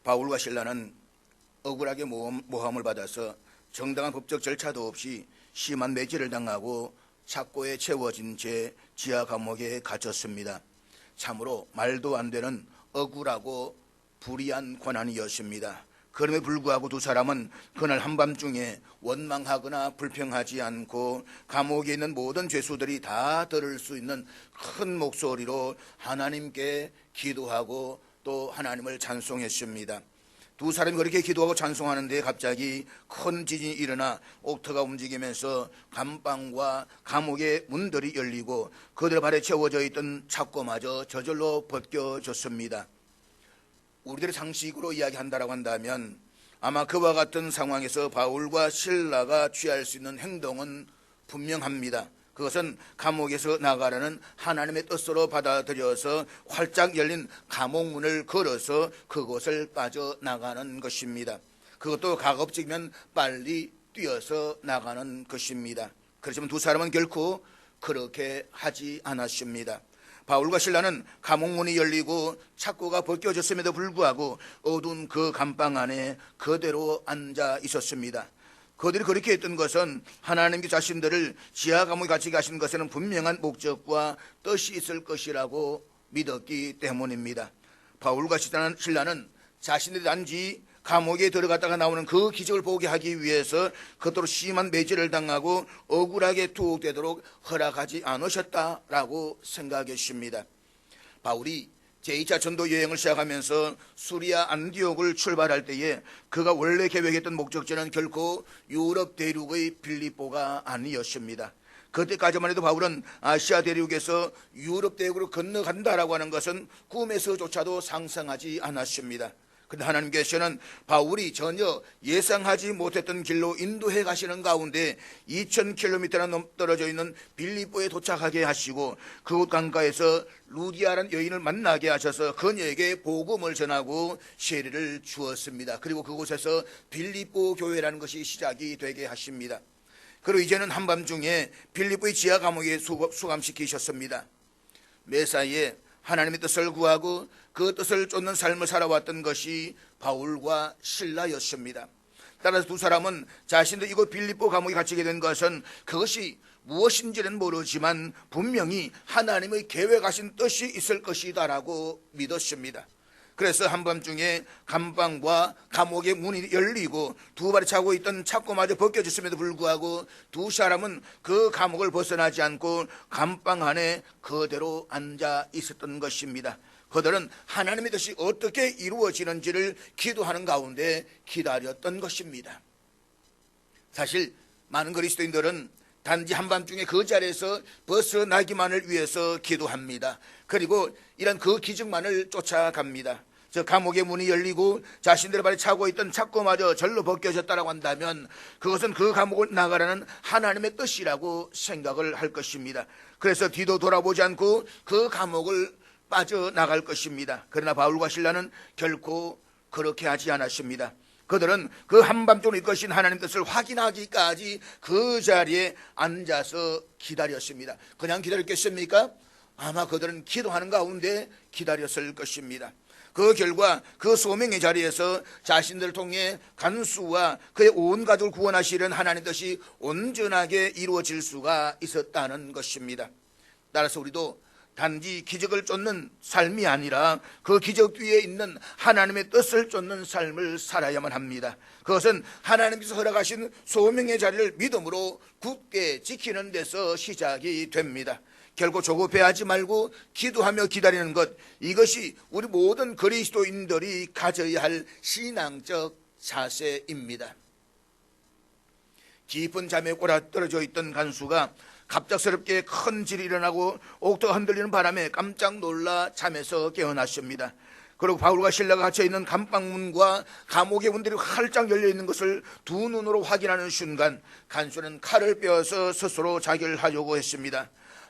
바울과 실라는 억울하게 모함을 받아서 정당한 법적 절차도 없이 심한 매질을 당하고 착고에 채워진 채 지하 감옥에 갇혔습니다. 참으로 말도 안 되는 억울하고 불의한 고난이었습니다. 그럼에 불구하고 두 사람은 그날 한밤중에 원망하거나 불평하지 않고 감옥에 있는 모든 죄수들이 다 들을 수 있는 큰 목소리로 하나님께 기도하고 또 하나님을 찬송했습니다. 두 사람이 그렇게 기도하고 찬송하는데 갑자기 큰 지진이 일어나 옥토가 움직이면서 감방과 감옥의 문들이 열리고 그들 발에 채워져 있던 착고마저 저절로 벗겨졌습니다. 우리들의 상식으로 이야기한다라고 한다면 아마 그와 같은 상황에서 바울과 실라가 취할 수 있는 행동은 분명합니다. 그것은 감옥에서 나가라는 하나님의 뜻으로 받아들여서 활짝 열린 감옥문을 걸어서 그곳을 빠져나가는 것입니다. 그것도 가급적이면 빨리 뛰어서 나가는 것입니다. 그렇지만 두 사람은 결코 그렇게 하지 않았습니다. 바울과 실라는 감옥문이 열리고 착고가 벗겨졌음에도 불구하고 어두운 그 감방 안에 그대로 앉아 있었습니다. 그들이 그렇게 했던 것은 하나님께 자신들을 지하 감옥에 갇히게 하신 것에는 분명한 목적과 뜻이 있을 것이라고 믿었기 때문입니다. 바울과 실라는 자신들이 단지 감옥에 들어갔다가 나오는 그 기적을 보게 하기 위해서 그토록 심한 매질을 당하고 억울하게 투옥되도록 허락하지 않으셨다라고 생각했습니다. 바울이 제2차 전도 여행을 시작하면서 수리아 안디옥을 출발할 때에 그가 원래 계획했던 목적지는 결코 유럽 대륙의 빌립보가 아니었습니다. 그때까지만 해도 바울은 아시아 대륙에서 유럽 대륙으로 건너간다라고 하는 것은 꿈에서조차도 상상하지 않았습니다. 그런데 하나님께서는 바울이 전혀 예상하지 못했던 길로 인도해 가시는 가운데 2000km나 떨어져 있는 빌립보에 도착하게 하시고 그곳 강가에서 루디아라는 여인을 만나게 하셔서 그녀에게 복음을 전하고 세례를 주었습니다. 그리고 그곳에서 빌립보 교회라는 것이 시작이 되게 하십니다. 그리고 이제는 한밤중에 빌립보의 지하 감옥에 수감시키셨습니다. 매사에 하나님의 뜻을 구하고 그 뜻을 쫓는 삶을 살아왔던 것이 바울과 실라였습니다. 따라서 두 사람은 자신들 이곳 빌립보 감옥에 갇히게 된 것은 그것이 무엇인지는 모르지만 분명히 하나님의 계획하신 뜻이 있을 것이다라고 믿었습니다. 그래서 한밤중에 감방과 감옥의 문이 열리고 두 발에 차고 있던 착고마저 벗겨졌음에도 불구하고 두 사람은 그 감옥을 벗어나지 않고 감방 안에 그대로 앉아 있었던 것입니다. 그들은 하나님의 뜻이 어떻게 이루어지는지를 기도하는 가운데 기다렸던 것입니다. 사실 많은 그리스도인들은 단지 한밤중에 그 자리에서 벗어나기만을 위해서 기도합니다. 그리고 이런 그 기적만을 쫓아갑니다. 저 감옥의 문이 열리고 자신들의 발에 차고 있던 착고마저 절로 벗겨졌다라고 한다면 그것은 그 감옥을 나가라는 하나님의 뜻이라고 생각을 할 것입니다. 그래서 뒤도 돌아보지 않고 그 감옥을 빠져나갈 것입니다. 그러나 바울과 실라는 결코 그렇게 하지 않았습니다. 그들은 그 한밤중에 이끄신 하나님 뜻을 확인하기까지 그 자리에 앉아서 기다렸습니다. 그냥 기다렸겠습니까? 아마 그들은 기도하는 가운데 기다렸을 것입니다. 그 결과 그 소명의 자리에서 자신들을 통해 간수와 그의 온 가족을 구원하시려는 하나님 뜻이 온전하게 이루어질 수가 있었다는 것입니다. 따라서 우리도 단지 기적을 쫓는 삶이 아니라 그 기적 뒤에 있는 하나님의 뜻을 쫓는 삶을 살아야만 합니다. 그것은 하나님께서 허락하신 소명의 자리를 믿음으로 굳게 지키는 데서 시작이 됩니다. 결코 조급해하지 말고 기도하며 기다리는 것, 이것이 우리 모든 그리스도인들이 가져야 할 신앙적 자세입니다. 깊은 잠에 꼬라떨어져 있던 간수가 갑작스럽게 큰 질이 일어나고 옥토가 흔들리는 바람에 깜짝 놀라 잠에서 깨어났습니다. 그리고 바울과 실라가 갇혀있는 감방문과 감옥의 문들이 활짝 열려있는 것을 두 눈으로 확인하는 순간 간수는 칼을 빼어서 스스로 자결 하려고 했습니다.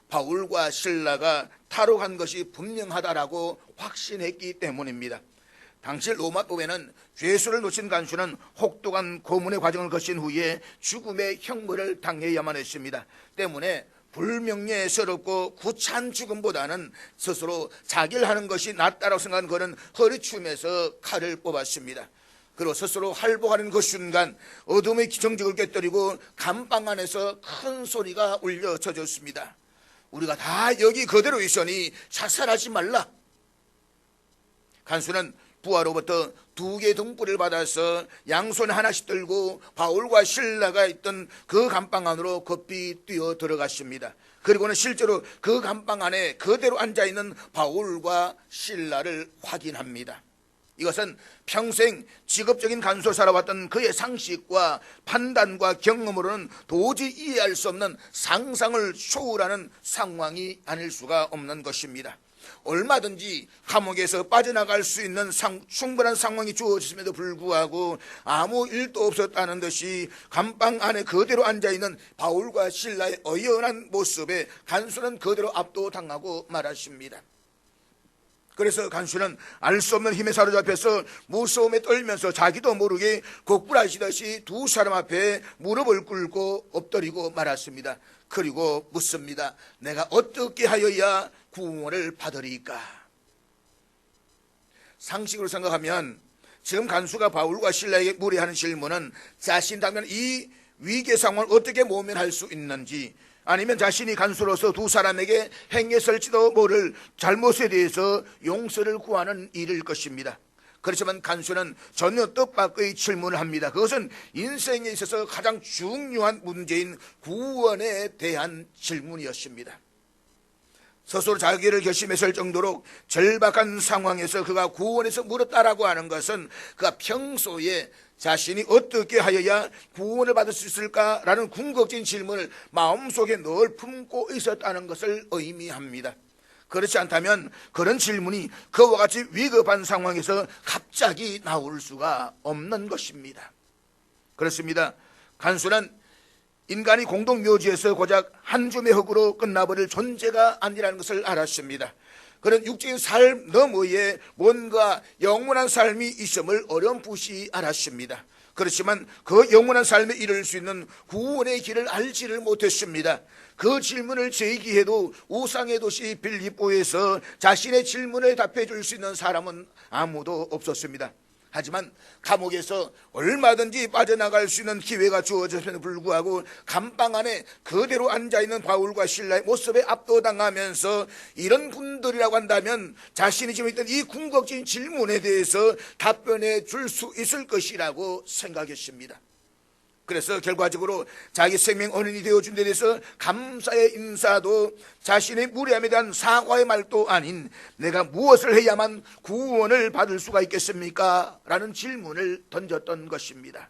바울과 실라가 탈옥한 것이 분명하다라고 확신했기 때문입니다. 당시 로마법에는 죄수를 놓친 간수는 혹독한 고문의 과정을 거친 후에 죽음의 형벌을 당해야만 했습니다. 때문에 불명예스럽고 구차한 죽음보다는 스스로 자기를 하는 것이 낫다라고 생각한 그는 허리춤에서 칼을 뽑았습니다. 그리고 스스로 할복하는 그 순간 어둠의 기정직을 깨뜨리고 감방 안에서 큰 소리가 울려 젖었습니다. 우리가 다 여기 그대로 있으니 자살하지 말라. 간수는 부하로부터 2개의 등불을 받아서 양손 하나씩 들고 바울과 실라가 있던 그 감방 안으로 급히 뛰어 들어갔습니다. 그리고는 실제로 그 감방 안에 그대로 앉아있는 바울과 실라를 확인합니다. 이것은 평생 직업적인 간수를 살아왔던 그의 상식과 판단과 경험으로는 도저히 이해할 수 없는 상상을 초월하는 상황이 아닐 수가 없는 것입니다. 얼마든지 감옥에서 빠져나갈 수 있는 충분한 상황이 주어졌음에도 불구하고 아무 일도 없었다는 듯이 감방 안에 그대로 앉아있는 바울과 실라의 어연한 모습에 간수는 그대로 압도당하고 말았습니다. 그래서 간수는 알 수 없는 힘에 사로잡혀서 무서움에 떨면서 자기도 모르게 곡불하시듯이 2 사람 앞에 무릎을 꿇고 엎드리고 말았습니다. 그리고 묻습니다. 내가 어떻게 하여야 구원을 받으리까? 상식으로 생각하면 지금 간수가 바울과 실라에게 무례하는 질문은 자신 당면 이 위기 상황을 어떻게 모면할 수 있는지, 아니면 자신이 간수로서 2 사람에게 행했을지도 모를 잘못에 대해서 용서를 구하는 일일 것입니다. 그렇지만 간수는 전혀 뜻밖의 질문을 합니다. 그것은 인생에 있어서 가장 중요한 문제인 구원에 대한 질문이었습니다. 스스로 자기를 결심했을 정도로 절박한 상황에서 그가 구원에서 물었다라고 하는 것은 그가 평소에 자신이 어떻게 하여야 구원을 받을 수 있을까라는 궁극적인 질문을 마음속에 늘 품고 있었다는 것을 의미합니다. 그렇지 않다면 그런 질문이 그와 같이 위급한 상황에서 갑자기 나올 수가 없는 것입니다. 그렇습니다. 간수는 인간이 공동묘지에서 고작 한 줌의 흙으로 끝나버릴 존재가 아니라는 것을 알았습니다. 그런 육적인 삶 너머에 뭔가 영원한 삶이 있음을 어렴풋이 알았습니다. 그렇지만 그 영원한 삶에 이를 수 있는 구원의 길을 알지를 못했습니다. 그 질문을 제기해도 우상의 도시 빌립보에서 자신의 질문에 답해 줄 수 있는 사람은 아무도 없었습니다. 하지만 감옥에서 얼마든지 빠져나갈 수 있는 기회가 주어졌음에도 불구하고 감방 안에 그대로 앉아있는 바울과 실라의 모습에 압도당하면서 이런 분들이라고 한다면 자신이 지금 있던 이 궁극적인 질문에 대해서 답변해 줄 수 있을 것이라고 생각했습니다. 그래서 결과적으로 자기 생명 언인이 되어준 데 대해서 감사의 인사도 자신의 무례함에 대한 사과의 말도 아닌 내가 무엇을 해야만 구원을 받을 수가 있겠습니까? 라는 질문을 던졌던 것입니다.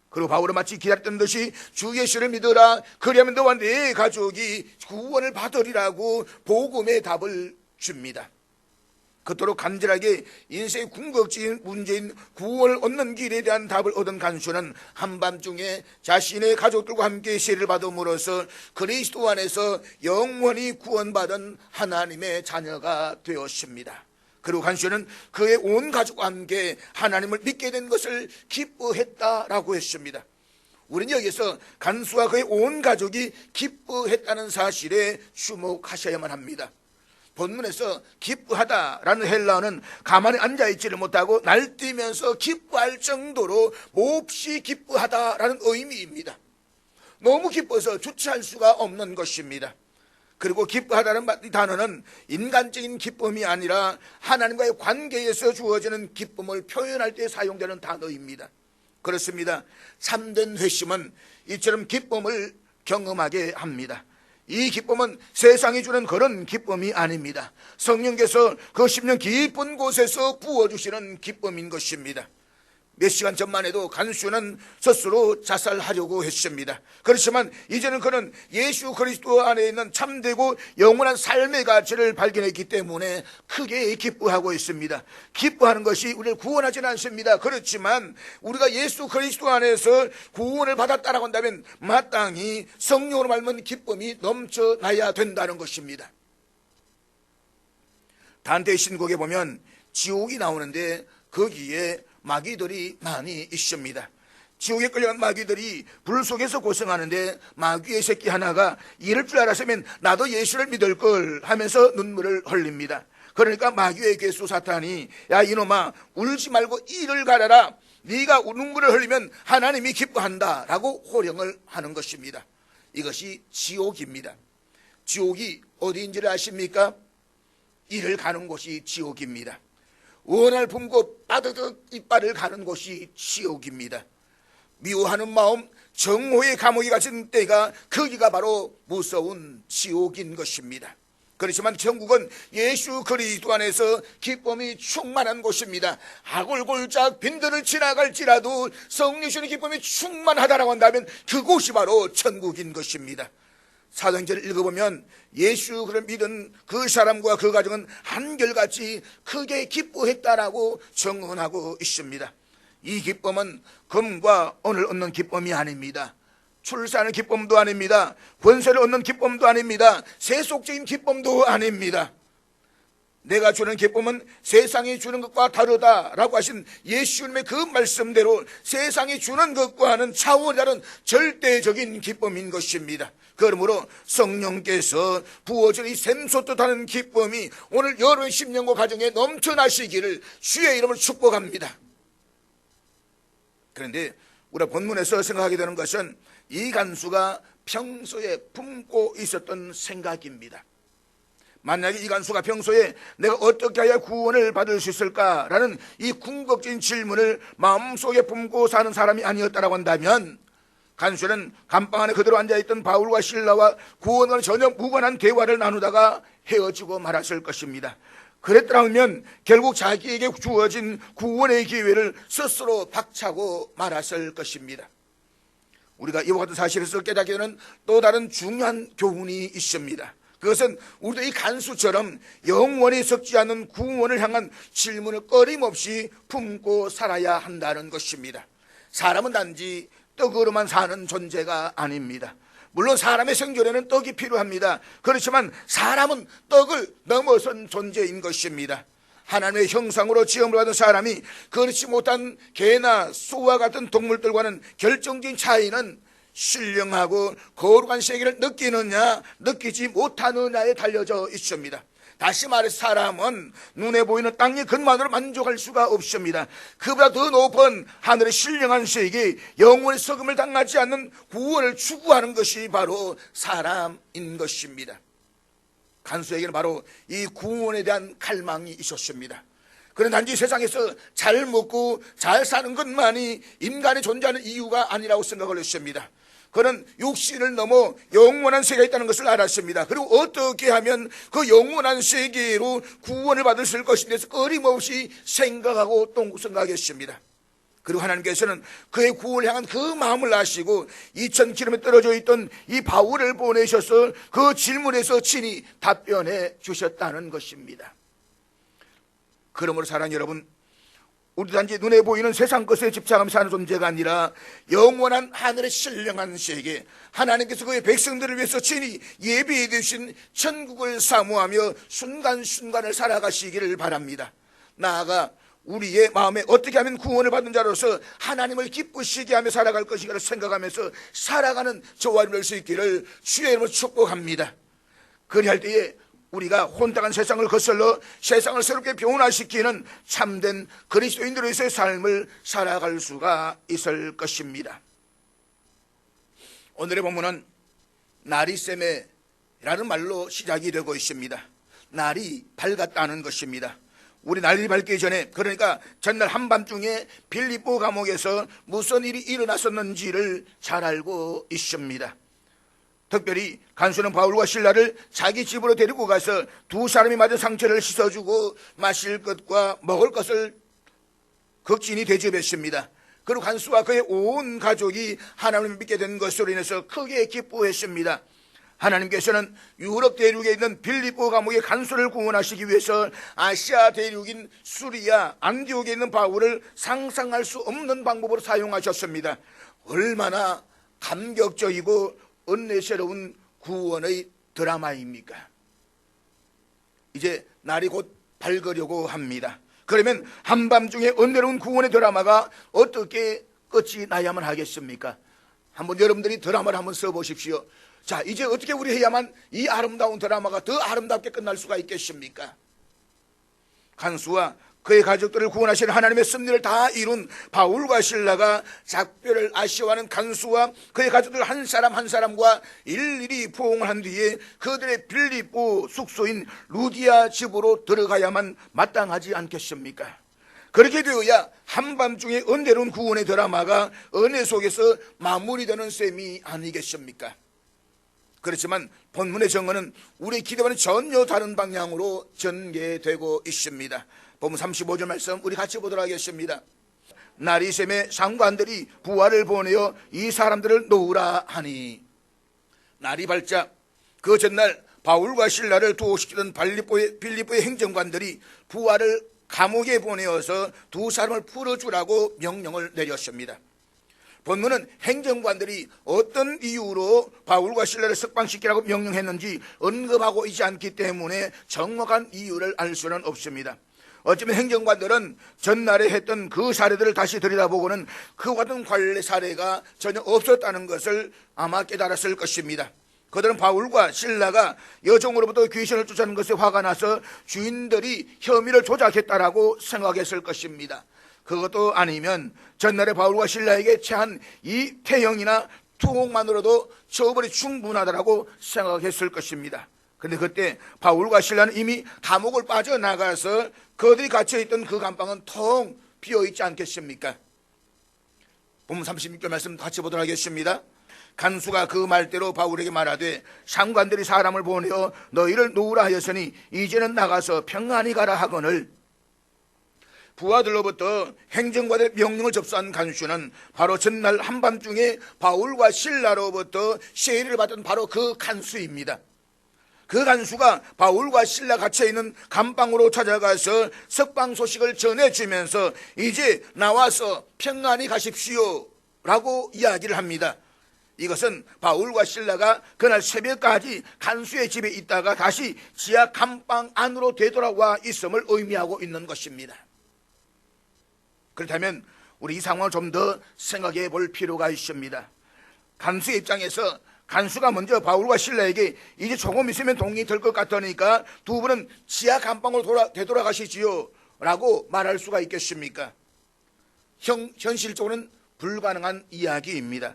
그리고 바울은 마치 기다렸던 듯이 주 예수를 믿어라, 그리하면 너와 네 가족이 구원을 받으리라고 복음의 답을 줍니다. 그토록 간절하게 인생의 궁극적인 문제인 구원을 얻는 길에 대한 답을 얻은 간수는 한밤중에 자신의 가족들과 함께 세례를 받음으로써 그리스도 안에서 영원히 구원받은 하나님의 자녀가 되었습니다. 그리고 간수는 그의 온 가족과 함께 하나님을 믿게 된 것을 기뻐했다라고 했습니다. 우리는 여기서 간수와 그의 온 가족이 기뻐했다는 사실에 주목하셔야만 합니다. 본문에서 기뻐하다라는 헬라어는 가만히 앉아있지를 못하고 날뛰면서 기뻐할 정도로 몹시 기뻐하다라는 의미입니다. 너무 기뻐서 주체할 수가 없는 것입니다. 그리고 기뻐하다는 단어는 인간적인 기쁨이 아니라 하나님과의 관계에서 주어지는 기쁨을 표현할 때 사용되는 단어입니다. 그렇습니다. 참된 회심은 이처럼 기쁨을 경험하게 합니다. 이 기쁨은 세상이 주는 그런 기쁨이 아닙니다. 성령께서 그 심령 깊은 곳에서 부어주시는 기쁨인 것입니다. 몇 시간 전만 해도 간수는 스스로 자살하려고 했습니다. 그렇지만 이제는 그는 예수 그리스도 안에 있는 참되고 영원한 삶의 가치를 발견했기 때문에 크게 기뻐하고 있습니다. 기뻐하는 것이 우리를 구원하지는 않습니다. 그렇지만 우리가 예수 그리스도 안에서 구원을 받았다라고 한다면 마땅히 성령으로 말미암은 기쁨이 넘쳐나야 된다는 것입니다. 단테의 신곡에 보면 지옥이 나오는데 거기에 마귀들이 많이 있습니다. 지옥에 끌려간 마귀들이 불 속에서 고생하는데 마귀의 새끼 하나가 이럴 줄 알았으면 나도 예수를 믿을 걸 하면서 눈물을 흘립니다. 그러니까 마귀의 괴수 사탄이 야 이놈아 울지 말고 이를 가려라. 네가 눈물을 흘리면 하나님이 기뻐한다 라고 호령을 하는 것입니다. 이것이 지옥입니다. 지옥이 어디인지를 아십니까? 이를 가는 곳이 지옥입니다. 원을 품고 빠드득 이빨을 가는 곳이 지옥입니다. 미워하는 마음, 정오의 감옥에 갇힌 때가 거기가 바로 무서운 지옥인 것입니다. 그렇지만 천국은 예수 그리스도 안에서 기쁨이 충만한 곳입니다. 아골골짝 빈들을 지나갈지라도 성령 주시는 기쁨이 충만하다라고 한다면 그곳이 바로 천국인 것입니다. 사도행전을 읽어보면 예수 그를 믿은 그 사람과 그 가정은 한결같이 크게 기뻐했다라고 증언하고 있습니다. 이 기쁨은 금과 은을 얻는 기쁨이 아닙니다. 출산의 기쁨도 아닙니다. 권세를 얻는 기쁨도 아닙니다. 세속적인 기쁨도 아닙니다. 내가 주는 기쁨은 세상이 주는 것과 다르다라고 하신 예수님의 그 말씀대로 세상이 주는 것과는 차원이 다른 절대적인 기쁨인 것입니다. 그러므로 성령께서 부어진 이 샘솟듯하는 기쁨이 오늘 여러분의 심령과 가정에 넘쳐나시기를 주의 이름으로 축복합니다. 그런데 우리가 본문에서 생각하게 되는 것은 이 간수가 평소에 품고 있었던 생각입니다. 만약에 이 간수가 평소에 내가 어떻게 해야 구원을 받을 수 있을까라는 이 궁극적인 질문을 마음속에 품고 사는 사람이 아니었다라고 한다면 간수는 감방 안에 그대로 앉아있던 바울과 실라와 구원과는 전혀 무관한 대화를 나누다가 헤어지고 말았을 것입니다. 그랬더라면 결국 자기에게 주어진 구원의 기회를 스스로 박차고 말았을 것입니다. 우리가 이와 같은 사실에서 깨닫게 되는 또 다른 중요한 교훈이 있습니다. 그것은 우리도 이 간수처럼 영원히 썩지 않는 구원을 향한 질문을 끊임없이 품고 살아야 한다는 것입니다. 사람은 단지 떡으로만 사는 존재가 아닙니다. 물론 사람의 생존에는 떡이 필요합니다. 그렇지만 사람은 떡을 넘어선 존재인 것입니다. 하나님의 형상으로 지음을 받은 사람이 그렇지 못한 개나 소와 같은 동물들과는 결정적인 차이는 신령하고 거룩한 세계를 느끼느냐 느끼지 못하느냐에 달려져 있습니다. 다시 말해서 사람은 눈에 보이는 땅의 것만으로 만족할 수가 없습니다. 그보다 더 높은 하늘의 신령한 세계, 영원의 썩음을 당하지 않는 구원을 추구하는 것이 바로 사람인 것입니다. 간수에게는 바로 이 구원에 대한 갈망이 있었습니다. 그는 단지 세상에서 잘 먹고 잘 사는 것만이 인간이 존재하는 이유가 아니라고 생각을 했습니다. 그는 육신을 넘어 영원한 세계가 있다는 것을 알았습니다. 그리고 어떻게 하면 그 영원한 세계로 구원을 받을 수 있을 것인에 대해서 끊임없이 생각하고 또 생각했습니다. 그리고 하나님께서는 그의 구원을 향한 그 마음을 아시고 2000km 떨어져 있던 이 바울을 보내셔서 그 질문에서 친히 답변해 주셨다는 것입니다. 그러므로 사랑하는 여러분, 우리 단지 눈에 보이는 세상 것에 집착하면서 사는 존재가 아니라 영원한 하늘의 신령한 세계, 하나님께서 그의 백성들을 위해서 친히 예비해 주신 천국을 사모하며 순간순간을 살아가시기를 바랍니다. 나아가 우리의 마음에 어떻게 하면 구원을 받는 자로서 하나님을 기쁘시게 하며 살아갈 것인가를 생각하면서 살아가는 저와 될 수 있기를 주의 이름으로 축복합니다. 그리할 때에 우리가 혼탁한 세상을 거슬러 세상을 새롭게 변화시키는 참된 그리스도인들로서의 삶을 살아갈 수가 있을 것입니다. 오늘의 본문은 나리세메라는 말로 시작이 되고 있습니다. 날이 밝았다는 것입니다. 우리 날이 밝기 전에, 그러니까 전날 한밤중에 빌립보 감옥에서 무슨 일이 일어났었는지를 잘 알고 있습니다. 특별히 간수는 바울과 실라를 자기 집으로 데리고 가서 두 사람이 맞은 상처를 씻어주고 마실 것과 먹을 것을 극진히 대접했습니다. 그리고 간수와 그의 온 가족이 하나님을 믿게 된 것으로 인해서 크게 기뻐했습니다. 하나님께서는 유럽 대륙에 있는 빌립보 감옥의 간수를 구원하시기 위해서 아시아 대륙인 수리아 안디옥에 있는 바울을 상상할 수 없는 방법으로 사용하셨습니다. 얼마나 감격적이고 은혜스러운 구원의 드라마입니까? 이제 날이 곧 밝으려고 합니다. 그러면 한밤중에 은혜로운 구원의 드라마가 어떻게 끝이 나야만 하겠습니까? 한번 여러분들이 드라마를 한번 써보십시오. 자, 이제 어떻게 우리 해야만 이 아름다운 드라마가 더 아름답게 끝날 수가 있겠습니까? 간수와 그의 가족들을 구원하시는 하나님의 섭리를 다 이룬 바울과 실라가 작별을 아쉬워하는 간수와 그의 가족들 한 사람 한 사람과 일일이 포옹을 한 뒤에 그들의 빌립보 숙소인 루디아 집으로 들어가야만 마땅하지 않겠습니까? 그렇게 되어야 한밤중에 은혜로운 구원의 드라마가 은혜 속에서 마무리되는 셈이 아니겠습니까? 그렇지만 본문의 정언은 우리의 기대와는 전혀 다른 방향으로 전개되고 있습니다. 본문 35절 말씀 우리 같이 보도록 하겠습니다. 날이 새매 상관들이 부하를 보내어 이 사람들을 놓으라 하니, 날이 밝자 그 전날 바울과 실라를 투옥시키던 빌립보의 행정관들이 부하를 감옥에 보내어서 두 사람을 풀어주라고 명령을 내렸습니다. 본문은 행정관들이 어떤 이유로 바울과 실라를 석방시키라고 명령했는지 언급하고 있지 않기 때문에 정확한 이유를 알 수는 없습니다. 어쩌면 행정관들은 전날에 했던 그 사례들을 다시 들여다보고는 그와 같은 관례 사례가 전혀 없었다는 것을 아마 깨달았을 것입니다. 그들은 바울과 실라가 여종으로부터 귀신을 쫓아낸 것에 화가 나서 주인들이 혐의를 조작했다라고 생각했을 것입니다. 그것도 아니면 전날에 바울과 실라에게 체한 이 태형이나 투옥만으로도 처벌이 충분하다라고 생각했을 것입니다. 그런데 그때 바울과 실라는 이미 감옥을 빠져나가서 그들이 갇혀있던 그 감방은 텅 비어있지 않겠습니까? 본문 36절 말씀 같이 보도록 하겠습니다. 간수가 그 말대로 바울에게 말하되 상관들이 사람을 보내어 너희를 놓으라 하였으니 이제는 나가서 평안히 가라 하거늘, 부하들로부터 행정관의 명령을 접수한 간수는 바로 전날 한밤중에 바울과 실라로부터 시해를 받은 바로 그 간수입니다. 그 간수가 바울과 실라 갇혀있는 감방으로 찾아가서 석방 소식을 전해주면서 이제 나와서 평안히 가십시오 라고 이야기를 합니다. 이것은 바울과 실라가 그날 새벽까지 간수의 집에 있다가 다시 지하 감방 안으로 되돌아와 있음을 의미하고 있는 것입니다. 그렇다면 우리 이 상황을 좀 더 생각해 볼 필요가 있습니다. 간수의 입장에서 간수가 먼저 바울과 실라에게 이제 조금 있으면 동의될 것 같으니까 두 분은 지하 감방으로 되돌아가시지요 라고 말할 수가 있겠습니까? 현실적으로는 불가능한 이야기입니다.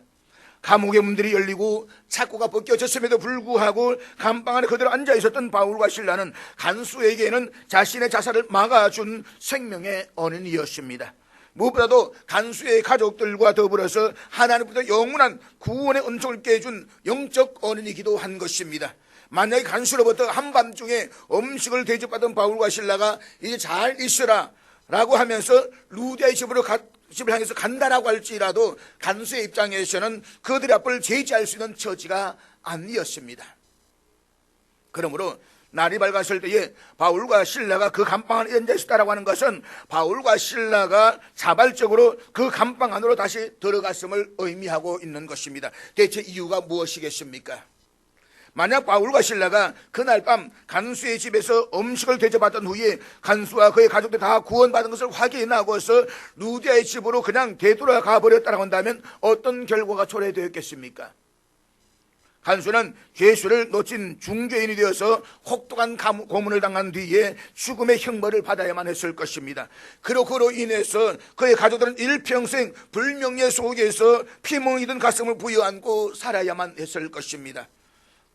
감옥의 문들이 열리고 창고가 벗겨졌음에도 불구하고 감방 안에 그대로 앉아 있었던 바울과 실라는 간수에게는 자신의 자살을 막아준 생명의 언인이었습니다. 무엇보다도 간수의 가족들과 더불어서 하나님부터 영원한 구원의 은총을 깨준 영적 언인이기도 한 것입니다. 만약에 간수로부터 한밤중에 음식을 대접받은 바울과 실라가 이제 잘 있으라 라고 하면서 루디아의 집을 향해서 간다라고 할지라도 간수의 입장에서는 그들의 앞을 제지할 수 있는 처지가 아니었습니다. 그러므로 날이 밝았을 때에 바울과 실라가 그 감방 안에 앉아 있었다라고 하는 것은 바울과 실라가 자발적으로 그 감방 안으로 다시 들어갔음을 의미하고 있는 것입니다. 대체 이유가 무엇이겠습니까? 만약 바울과 실라가 그날 밤 간수의 집에서 음식을 대접받은 후에 간수와 그의 가족들 다 구원받은 것을 확인하고서 루디아의 집으로 그냥 되돌아가 버렸다고 한다면 어떤 결과가 초래되었겠습니까? 간수는 죄수를 놓친 중죄인이 되어서 혹독한 고문을 당한 뒤에 죽음의 형벌을 받아야만 했을 것입니다. 그로 인해서 그의 가족들은 일평생 불명예 속에서 피멍이든 가슴을 부여안고 살아야만 했을 것입니다.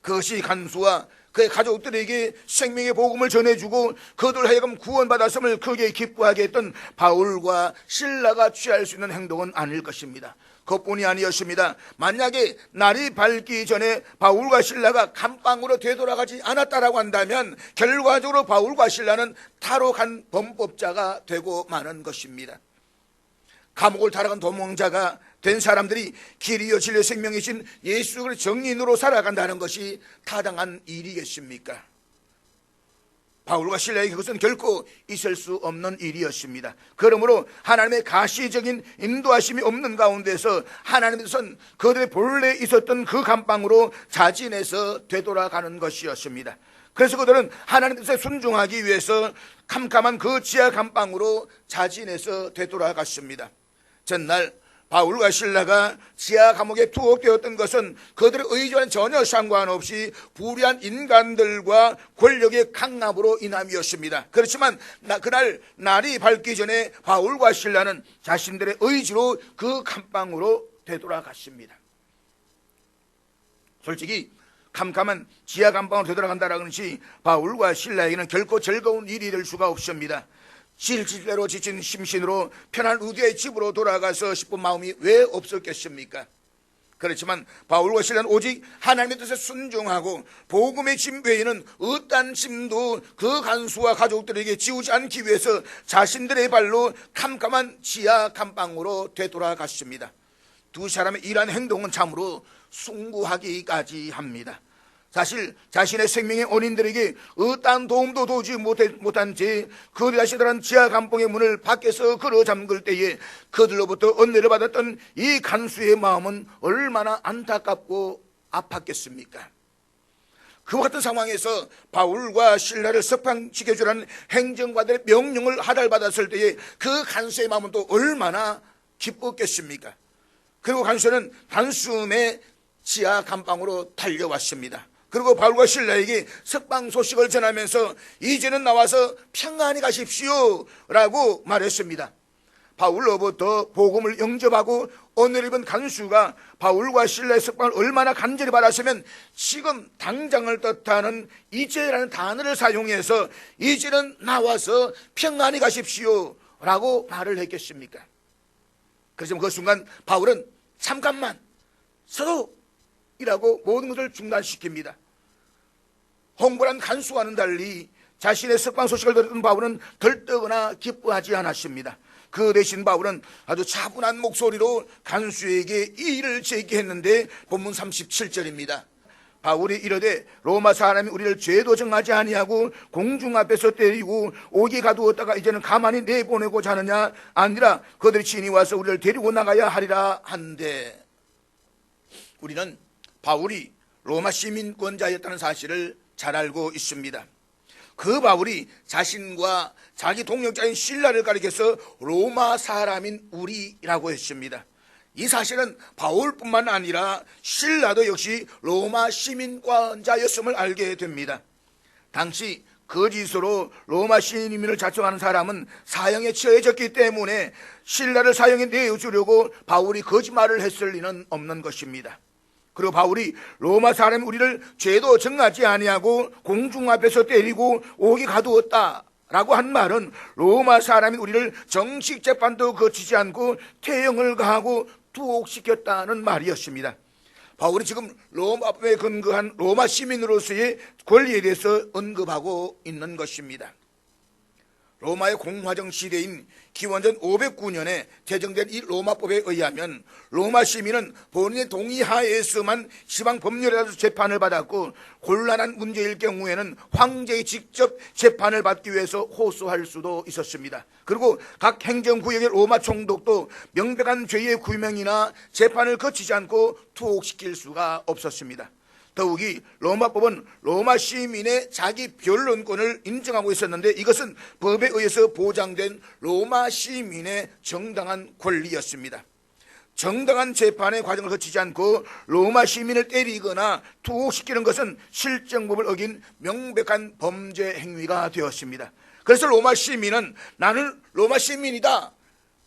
그것이 간수와 그의 가족들에게 생명의 복음을 전해주고 그들 하여금 구원받았음을 크게 기뻐하게 했던 바울과 실라가 취할 수 있는 행동은 아닐 것입니다. 그것뿐이 아니었습니다. 만약에 날이 밝기 전에 바울과 실라가 감방으로 되돌아가지 않았다라고 한다면 결과적으로 바울과 실라는 탈옥한 범법자가 되고 마는 것입니다. 감옥을 탈옥한 도망자가 된 사람들이 길이요 진리요 생명이신 예수 그리스도의 정인으로 살아간다는 것이 타당한 일이겠습니까? 바울과 실라에게 그것은 결코 있을 수 없는 일이었습니다. 그러므로 하나님의 가시적인 인도하심이 없는 가운데서 하나님께서는 그들의 본래 있었던 그 감방으로 자진해서 되돌아가는 것이었습니다. 그래서 그들은 하나님께서 순종하기 위해서 캄캄한 그 지하 감방으로 자진해서 되돌아갔습니다. 전날 바울과 실라가 지하 감옥에 투옥되었던 것은 그들의 의지와는 전혀 상관없이 불의한 인간들과 권력의 강압으로 인함이었습니다. 그렇지만 그날 날이 밝기 전에 바울과 실라는 자신들의 의지로 그 감방으로 되돌아갔습니다. 솔직히 캄캄한 지하 감방으로 되돌아간다는 것이 바울과 실라에게는 결코 즐거운 일이 될 수가 없습니다. 질질대로 지친 심신으로 편한 의대의 집으로 돌아가서 싶은 마음이 왜 없었겠습니까? 그렇지만 바울과 실라는 오직 하나님의 뜻에 순종하고 복음의 짐 외에는 어떤 짐도 그 간수와 가족들에게 지우지 않기 위해서 자신들의 발로 캄캄한 지하 감방으로 되돌아갔습니다. 두 사람의 이러한 행동은 참으로 숭고하기까지 합니다. 사실 자신의 생명의 원인들에게 어떠한 도움도 도지 못한 채 그들이 다시들한 지하 감방의 문을 밖에서 걸어 잠글 때에 그들로부터 은혜를 받았던 이 간수의 마음은 얼마나 안타깝고 아팠겠습니까? 그와 같은 상황에서 바울과 실라를 석방시켜주라는 행정관들의 명령을 하달받았을 때에 그 간수의 마음은 또 얼마나 기뻤겠습니까? 그리고 간수는 단숨에 지하 감방으로 달려왔습니다. 그리고 바울과 실라에게 석방 소식을 전하면서 이제는 나와서 평안히 가십시오 라고 말했습니다. 바울로부터 복음을 영접하고 은혜를 입은 간수가 바울과 실라의 석방을 얼마나 간절히 바랐으면 지금 당장을 뜻하는 이제라는 단어를 사용해서 이제는 나와서 평안히 가십시오 라고 말을 했겠습니까? 그래서 그 순간 바울은 잠깐만 서도이라고 모든 것을 중단시킵니다. 홍보란 간수와는 달리 자신의 석방 소식을 들었던 바울은 들뜨거나 기뻐하지 않았습니다. 그 대신 바울은 아주 차분한 목소리로 간수에게 이 일을 제기했는데 본문 37절입니다. 바울이 이르되 로마 사람이 우리를 죄도 정하지 아니하고 공중 앞에서 때리고 옥에 가두었다가 이제는 가만히 내보내고자 하느냐? 아니라 그들이 친히 와서 우리를 데리고 나가야 하리라 한데, 우리는 바울이 로마 시민권자였다는 사실을 잘 알고 있습니다. 그 바울이 자신과 자기 동역자인 실라를 가리켜서 로마 사람인 우리라고 했습니다. 이 사실은 바울뿐만 아니라 실라도 역시 로마 시민권자였음을 알게 됩니다. 당시 거짓으로 로마 시민을 자청하는 사람은 사형에 처해졌기 때문에 실라를 사형에 내어주려고 바울이 거짓말을 했을 리는 없는 것입니다. 그리고 바울이 로마 사람이 우리를 죄도 정하지 아니하고 공중 앞에서 때리고 옥에 가두었다 라고 한 말은 로마 사람이 우리를 정식 재판도 거치지 않고 태형을 가하고 투옥시켰다는 말이었습니다. 바울이 지금 로마법에 근거한 로마 시민으로서의 권리에 대해서 언급하고 있는 것입니다. 로마의 공화정 시대인 기원전 509년에 제정된 이 로마법에 의하면 로마 시민은 본인의 동의하에서만 지방 법률에서 재판을 받았고 곤란한 문제일 경우에는 황제의 직접 재판을 받기 위해서 호소할 수도 있었습니다. 그리고 각 행정구역의 로마 총독도 명백한 죄의 규명이나 재판을 거치지 않고 투옥시킬 수가 없었습니다. 더욱이 로마법은 로마 시민의 자기 변론권을 인정하고 있었는데 이것은 법에 의해서 보장된 로마 시민의 정당한 권리였습니다. 정당한 재판의 과정을 거치지 않고 로마 시민을 때리거나 투옥시키는 것은 실정법을 어긴 명백한 범죄 행위가 되었습니다. 그래서 로마 시민은 나는 로마 시민이다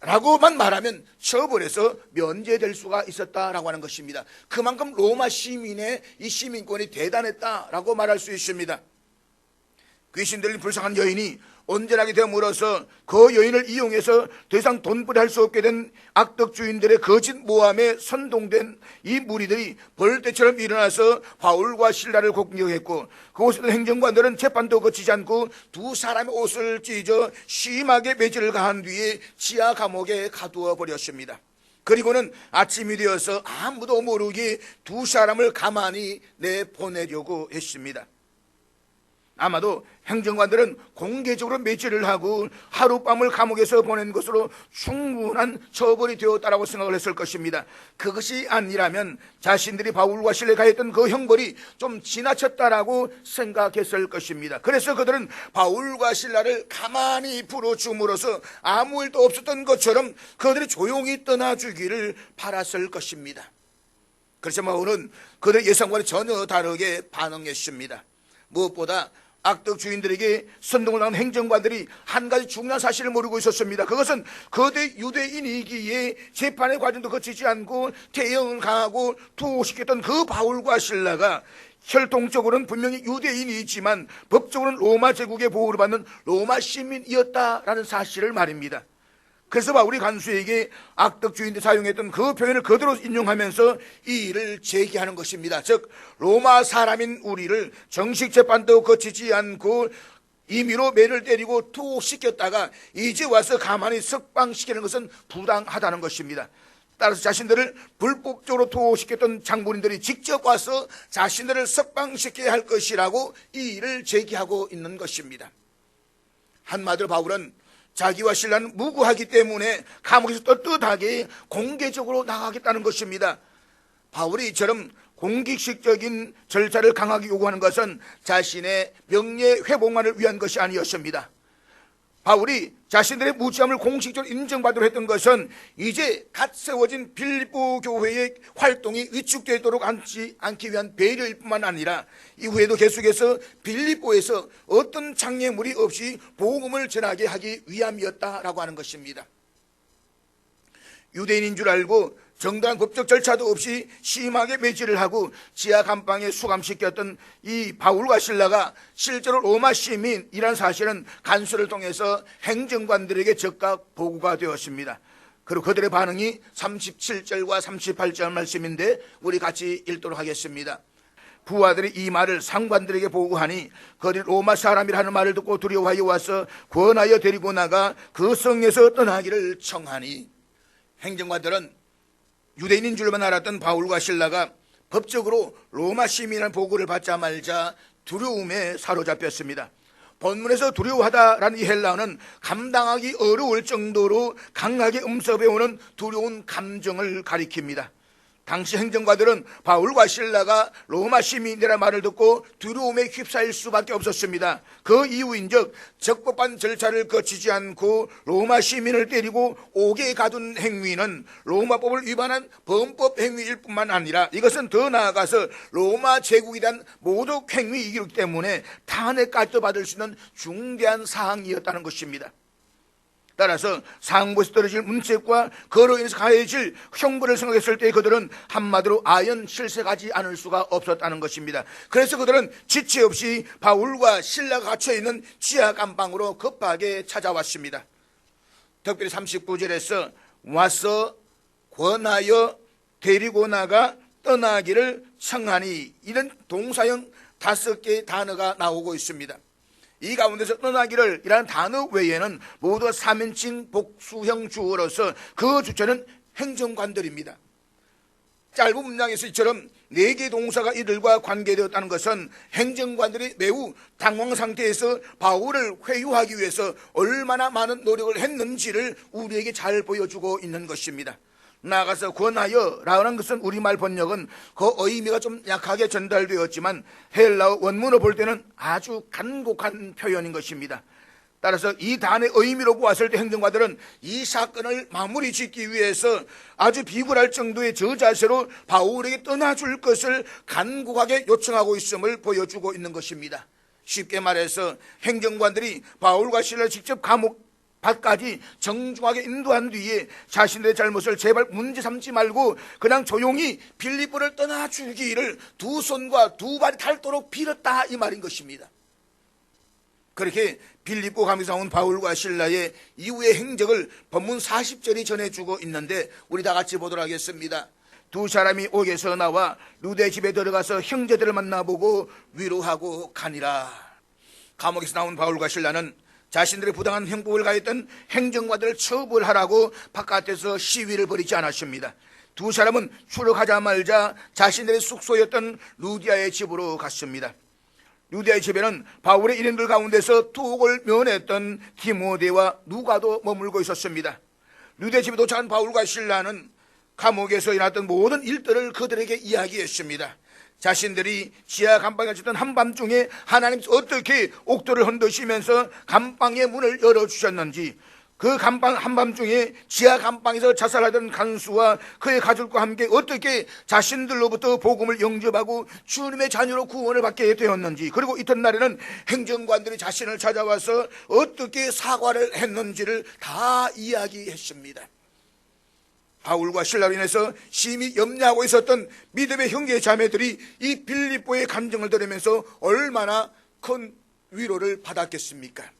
라고만 말하면 처벌에서 면제될 수가 있었다라고 하는 것입니다. 그만큼 로마 시민의 이 시민권이 대단했다라고 말할 수 있습니다. 귀신 들린 불쌍한 여인이 온전하게 되므로써 그 여인을 이용해서 더 이상 돈벌이할 수 없게 된 악덕 주인들의 거짓 모함에 선동된 이 무리들이 벌떼처럼 일어나서 바울과 실라를 공격했고 그곳에 있는 행정관들은 재판도 거치지 않고 두 사람의 옷을 찢어 심하게 매질을 가한 뒤에 지하 감옥에 가두어 버렸습니다. 그리고는 아침이 되어서 아무도 모르게 두 사람을 가만히 내보내려고 했습니다. 아마도 행정관들은 공개적으로 매질을 하고 하룻밤을 감옥에서 보낸 것으로 충분한 처벌이 되었다라고 생각을 했을 것입니다. 그것이 아니라면 자신들이 바울과 실라에 가했던 그 형벌이 좀 지나쳤다라고 생각했을 것입니다. 그래서 그들은 바울과 실라를 가만히 풀어줌으로써 아무 일도 없었던 것처럼 그들이 조용히 떠나주기를 바랐을 것입니다. 그래서 바울은 그들의 예상과는 전혀 다르게 반응했습니다. 무엇보다 악덕 주인들에게 선동을 당한 행정관들이 한 가지 중요한 사실을 모르고 있었습니다. 그것은 거대 유대인이기에 재판의 과정도 거치지 않고 태형을 강하고 투옥시켰던 그 바울과 실라가 혈통적으로는 분명히 유대인이지만 법적으로는 로마 제국의 보호를 받는 로마 시민이었다라는 사실을 말입니다. 그래서 바울이 간수에게 악덕 주인들이 사용했던 그 표현을 그대로 인용하면서 이 일을 제기하는 것입니다. 즉 로마 사람인 우리를 정식 재판도 거치지 않고 임의로 매를 때리고 투옥시켰다가 이제 와서 가만히 석방시키는 것은 부당하다는 것입니다. 따라서 자신들을 불법적으로 투옥시켰던 장본인들이 직접 와서 자신들을 석방시켜야 할 것이라고 이 일을 제기하고 있는 것입니다. 한마디로 바울은 자기와 실라는 무고하기 때문에 감옥에서 떳떳하게 공개적으로 나가겠다는 것입니다. 바울이 이처럼 공식적인 절차를 강하게 요구하는 것은 자신의 명예 회복만을 위한 것이 아니었습니다. 바울이 자신들의 무지함을 공식적으로 인정받으려 했던 것은 이제 갓 세워진 빌립보 교회의 활동이 위축되도록 않기 위한 배려일 뿐만 아니라 이후에도 계속해서 빌립보에서 어떤 장애물이 없이 복음을 전하게 하기 위함이었다라고 하는 것입니다. 유대인인 줄 알고 정당한 법적 절차도 없이 심하게 매질을 하고 지하 감방에 수감시켰던 이 바울과 실라가 실제로 로마 시민이라는 사실은 간수를 통해서 행정관들에게 즉각 보고가 되었습니다. 그리고 그들의 반응이 37절과 38절 말씀인데 우리 같이 읽도록 하겠습니다. 부하들이 이 말을 상관들에게 보고하니 그들이 로마 사람이라는 말을 듣고 두려워하여 와서 권하여 데리고 나가 그 성에서 떠나기를 청하니, 행정관들은 유대인인 줄만 알았던 바울과 실라가 법적으로 로마 시민이라는 보고를 받자마자 두려움에 사로잡혔습니다. 본문에서 두려워하다라는 이 헬라어는 감당하기 어려울 정도로 강하게 음습해오는 두려운 감정을 가리킵니다. 당시 행정관들은 바울과 실라가 로마 시민이라는 말을 듣고 두려움에 휩싸일 수밖에 없었습니다. 그 이유인즉 적법한 절차를 거치지 않고 로마 시민을 때리고 옥에 가둔 행위는 로마법을 위반한 범법 행위일 뿐만 아니라 이것은 더 나아가서 로마 제국에 대한 모독 행위이기 때문에 탄핵까지도 받을 수 있는 중대한 사항이었다는 것입니다. 따라서 상부에서 떨어질 문책과 그로 인해서 가해질 형벌을 생각했을 때 그들은 한마디로 아연 실색하지 않을 수가 없었다는 것입니다. 그래서 그들은 지체 없이 바울과 실라가 갇혀있는 지하 감방으로 급하게 찾아왔습니다. 특별히 39절에서 와서 권하여 데리고 나가 떠나기를 청하니, 이런 동사형 5개의 단어가 나오고 있습니다. 이 가운데서 떠나기를 이라는 단어 외에는 모두 3인칭 복수형 주어로서 그 주체는 행정관들입니다. 짧은 문장에서 이처럼 4개의 동사가 이들과 관계되었다는 것은 행정관들이 매우 당황 상태에서 바울을 회유하기 위해서 얼마나 많은 노력을 했는지를 우리에게 잘 보여주고 있는 것입니다. 나아가서 권하여 라는 것은 우리말 번역은 그 의미가 좀 약하게 전달되었지만 헬라어 원문으로 볼 때는 아주 간곡한 표현인 것입니다. 따라서 이 단의 의미로 보았을 때 행정관들은 이 사건을 마무리 짓기 위해서 아주 비굴할 정도의 저자세로 바울에게 떠나줄 것을 간곡하게 요청하고 있음을 보여주고 있는 것입니다. 쉽게 말해서 행정관들이 바울과 실라를 직접 감옥 밖까지 정중하게 인도한 뒤에 자신들의 잘못을 제발 문제 삼지 말고 그냥 조용히 빌립보를 떠나주기를 두 손과 두 발이 닳도록 빌었다, 이 말인 것입니다. 그렇게 빌립보 감옥에서 나온 바울과 실라의 이후의 행적을 본문 40절이 전해주고 있는데 우리 다 같이 보도록 하겠습니다. 두 사람이 옥에서 나와 루데 집에 들어가서 형제들을 만나보고 위로하고 가니라. 감옥에서 나온 바울과 실라는 자신들의 부당한 형법을 가했던 행정관들을 처벌하라고 바깥에서 시위를 벌이지 않았습니다. 두 사람은 출국하자마자 자신들의 숙소였던 루디아의 집으로 갔습니다. 유대의 집에는 바울의 일행들 가운데서 투옥을 면했던 디모데와 누가도 머물고 있었습니다. 유대 집에 도착한 바울과 실라는 감옥에서 일어났던 모든 일들을 그들에게 이야기했습니다. 자신들이 지하 감방에 갇혔던 한밤중에 하나님께서 어떻게 옥도를 흔드시면서 감방의 문을 열어주셨는지, 그 감방 한밤중에 지하 감방에서 자살하던 간수와 그의 가족과 함께 어떻게 자신들로부터 복음을 영접하고 주님의 자녀로 구원을 받게 되었는지, 그리고 이튿날에는 행정관들이 자신을 찾아와서 어떻게 사과를 했는지를 다 이야기했습니다. 바울과 실라로 인해서 심히 염려하고 있었던 믿음의 형제 자매들이 이 빌립보의 감정을 들으면서 얼마나 큰 위로를 받았겠습니까?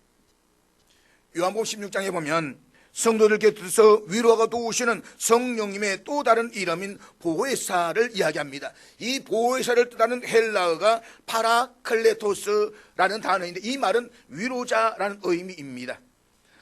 요한복음 16장에 보면 성도들께서 위로가 도우시는 성령님의 또 다른 이름인 보혜사를 이야기합니다. 이 보혜사를 뜻하는 헬라어가 파라클레토스라는 단어인데, 이 말은 위로자라는 의미입니다.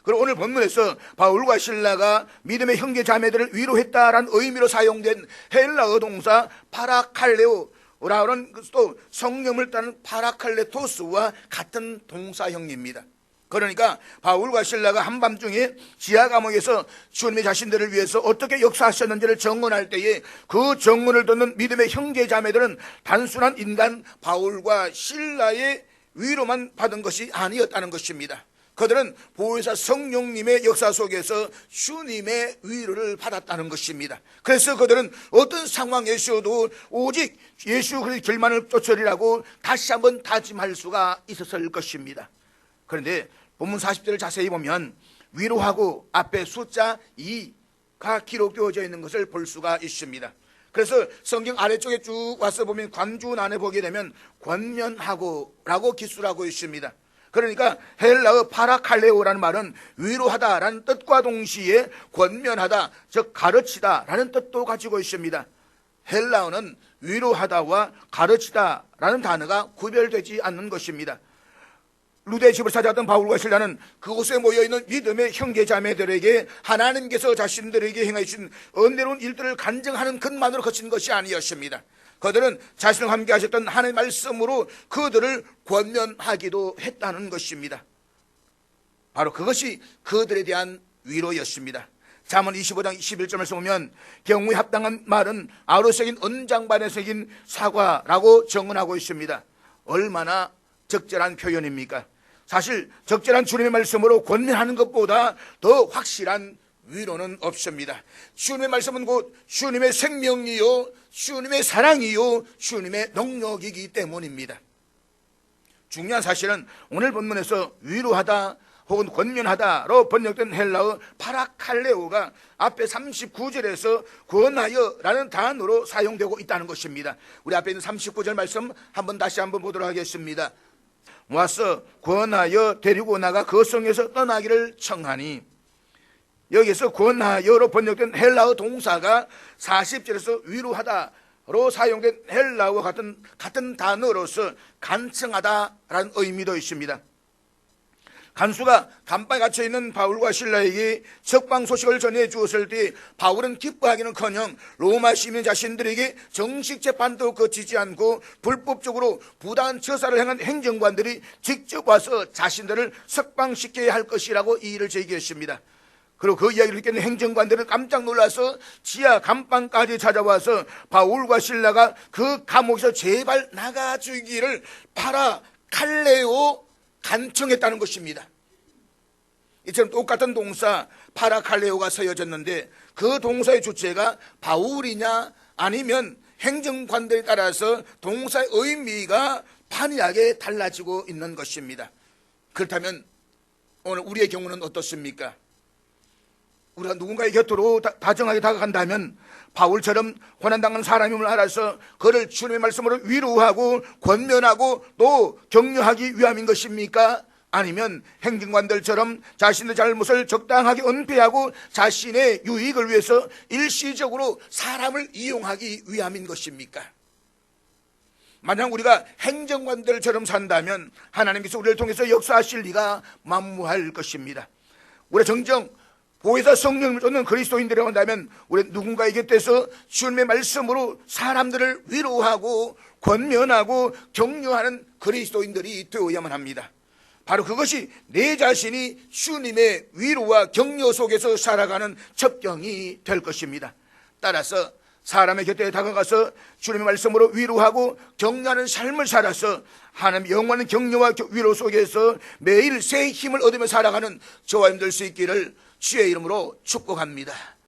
그리고 오늘 본문에서 바울과 실라가 믿음의 형제 자매들을 위로했다라는 의미로 사용된 헬라어 동사 파라칼레오라는 또 성령을 따는 파라칼레토스와 같은 동사형입니다. 그러니까 바울과 실라가 한밤중에 지하 감옥에서 주님의 자신들을 위해서 어떻게 역사하셨는지를 정언할 때에 그 정언을 듣는 믿음의 형제 자매들은 단순한 인간 바울과 실라의 위로만 받은 것이 아니었다는 것입니다. 그들은 보혜사 성령님의 역사 속에서 주님의 위로를 받았다는 것입니다. 그래서 그들은 어떤 상황에서도 오직 예수 그리스도의 길만을 쫓으리라고 다시 한번 다짐할 수가 있었을 것입니다. 그런데 본문 40절을 자세히 보면 위로하고 앞에 숫자 2가 기록되어져 있는 것을 볼 수가 있습니다. 그래서 성경 아래쪽에 쭉 와서 보면 관주난에 보게 되면 권면하고 라고 기술하고 있습니다. 그러니까 헬라어 파라칼레오라는 말은 위로하다라는 뜻과 동시에 권면하다, 즉 가르치다라는 뜻도 가지고 있습니다. 헬라어는 위로하다와 가르치다라는 단어가 구별되지 않는 것입니다. 루데의 집을 찾아왔던 바울과 실라는 그곳에 모여있는 믿음의 형제자매들에게 하나님께서 자신들에게 행하신 은혜로운 일들을 간증하는 것만으로 그친 것이 아니었습니다. 그들은 자신과 함께 하셨던 하나님의 말씀으로 그들을 권면하기도 했다는 것입니다. 바로 그것이 그들에 대한 위로였습니다. 잠언 25장 21절에서 보면 경우에 합당한 말은 아로 새긴 은장반에 새긴 사과라고 정언하고 있습니다. 얼마나 적절한 표현입니까? 사실 적절한 주님의 말씀으로 권면하는 것보다 더 확실한 위로는 없습니다. 주님의 말씀은 곧 주님의 생명이요 주님의 사랑이요 주님의 능력이기 때문입니다. 중요한 사실은 오늘 본문에서 위로하다 혹은 권면하다로 번역된 헬라어 파라칼레오가 앞에 39절에서 권하여 라는 단어로 사용되고 있다는 것입니다. 우리 앞에 있는 39절 말씀 다시 한번 보도록 하겠습니다. 와서 권하여 데리고 나가 그 성에서 떠나기를 청하니, 여기서 권하여로 번역된 헬라어 동사가 40절에서 위로하다로 사용된 헬라어와 같은 단어로서 간청하다라는 의미도 있습니다. 간수가 감방에 갇혀있는 바울과 실라에게 석방 소식을 전해 주었을 때 바울은 기뻐하기는커녕 로마 시민 자신들에게 정식 재판도 거치지 않고 불법적으로 부당한 처사를 행한 행정관들이 직접 와서 자신들을 석방시켜야 할 것이라고 이의를 제기했습니다. 그리고 그 이야기를 듣는 행정관들은 깜짝 놀라서 지하 감방까지 찾아와서 바울과 실라가 그 감옥에서 제발 나가주기를 파라칼레오 간청했다는 것입니다. 이처럼 똑같은 동사 파라칼레오가 쓰여졌는데 그 동사의 주체가 바울이냐 아니면 행정관들에 따라서 동사의 의미가 판이하게 달라지고 있는 것입니다. 그렇다면 오늘 우리의 경우는 어떻습니까? 우리가 누군가의 곁으로 다정하게 다가간다면 바울처럼 고난당한 사람임을 알아서 그를 주님의 말씀으로 위로하고 권면하고 또 격려하기 위함인 것입니까? 아니면 행정관들처럼 자신의 잘못을 적당하게 은폐하고 자신의 유익을 위해서 일시적으로 사람을 이용하기 위함인 것입니까? 만약 우리가 행정관들처럼 산다면 하나님께서 우리를 통해서 역사하실 리가 만무할 것입니다. 우리가 정정 보혜사 성령을 쫓는 그리스도인들이라고 한다면 우리 누군가의 곁에서 주님의 말씀으로 사람들을 위로하고 권면하고 격려하는 그리스도인들이 되어야만 합니다. 바로 그것이 내 자신이 주님의 위로와 격려 속에서 살아가는 첩경이 될 것입니다. 따라서 사람의 곁에 다가가서 주님의 말씀으로 위로하고 격려하는 삶을 살아서 하나님의 영원한 격려와 위로 속에서 매일 새 힘을 얻으며 살아가는 저와 여러분 될 수 있기를 주의 이름으로 축복합니다.